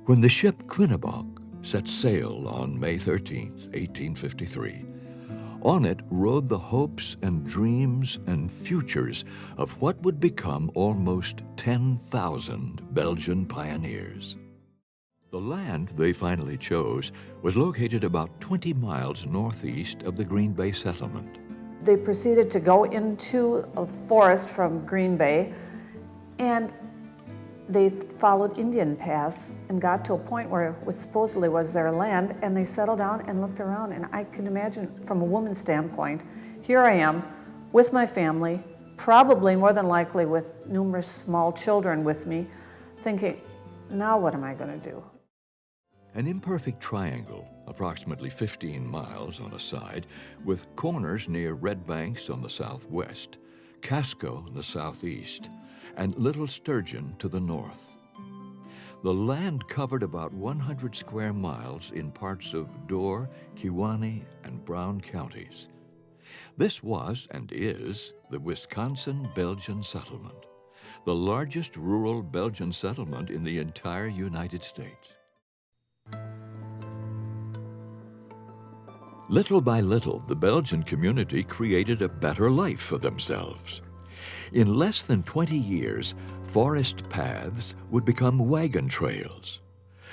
When the ship Quinnebog set sail on May 13th, 1853, on it rode the hopes and dreams and futures of what would become almost 10,000 Belgian pioneers. The land they finally chose was located about 20 miles northeast of the Green Bay settlement. They proceeded to go into a forest from Green Bay, and they followed Indian paths and got to a point where it supposedly was their land, and they settled down and looked around. And I can imagine, from a woman's standpoint, here I am with my family, probably more than likely with numerous small children with me, thinking, now what am I going to do? An imperfect triangle, approximately 15 miles on a side, with corners near Red Banks on the southwest, Casco in the southeast, and Little Sturgeon to the north. The land covered about 100 square miles in parts of Door, Kewaunee, and Brown counties. This was and is the Wisconsin Belgian settlement, the largest rural Belgian settlement in the entire United States. Little by little, the Belgian community created a better life for themselves. In less than 20 years, forest paths would become wagon trails.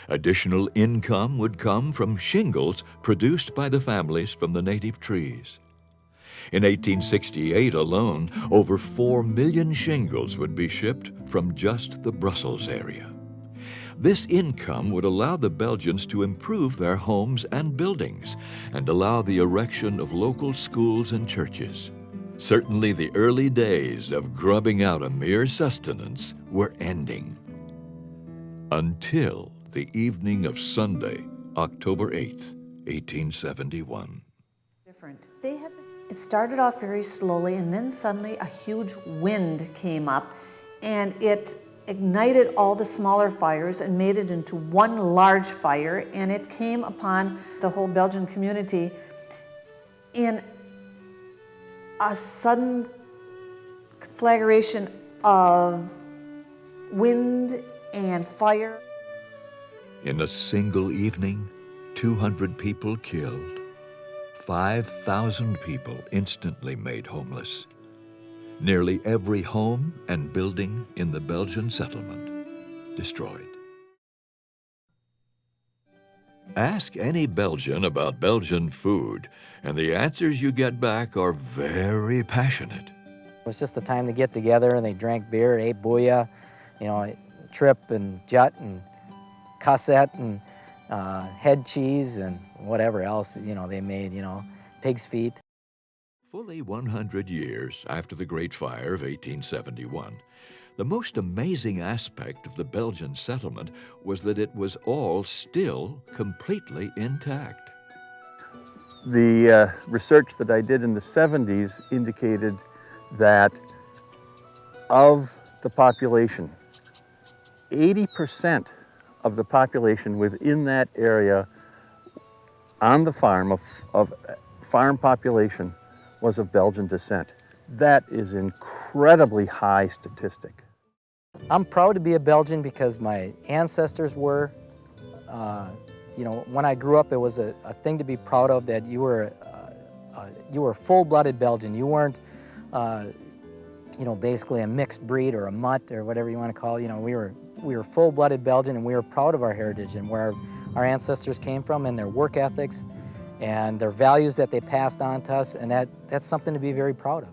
Additional income would come from shingles produced by the families from the native trees. In 1868 alone, over 4 million shingles would be shipped from just the Brussels area. This income would allow the Belgians to improve their homes and buildings and allow the erection of local schools and churches. Certainly the early days of grubbing out a mere sustenance were ending. Until the evening of Sunday, October 8th, 1871. Different. It started off very slowly, and then suddenly a huge wind came up, and it ignited all the smaller fires and made it into one large fire, and it came upon the whole Belgian community in a sudden conflagration of wind and fire. In a single evening, 200 people killed, 5,000 people instantly made homeless. Nearly every home and building in the Belgian settlement destroyed. Ask any Belgian about Belgian food, and the answers you get back are very passionate. It was just a time to get together, and they drank beer, ate booyah, trip and jut and cassette and head cheese and whatever else, they made, pig's feet. Fully 100 years after the Great Fire of 1871, the most amazing aspect of the Belgian settlement was that it was all still completely intact. The research that I did in the 70s indicated that of the population, 80% of the population within that area on the farm of farm population was of Belgian descent. That is an incredibly high statistic. I'm proud to be a Belgian because my ancestors were. When I grew up, it was a thing to be proud of, that you were full-blooded Belgian. You weren't, basically a mixed breed or a mutt or whatever you want to call it. We were full-blooded Belgian, and we were proud of our heritage and where our ancestors came from and their work ethics and their values that they passed on to us, and that's something to be very proud of.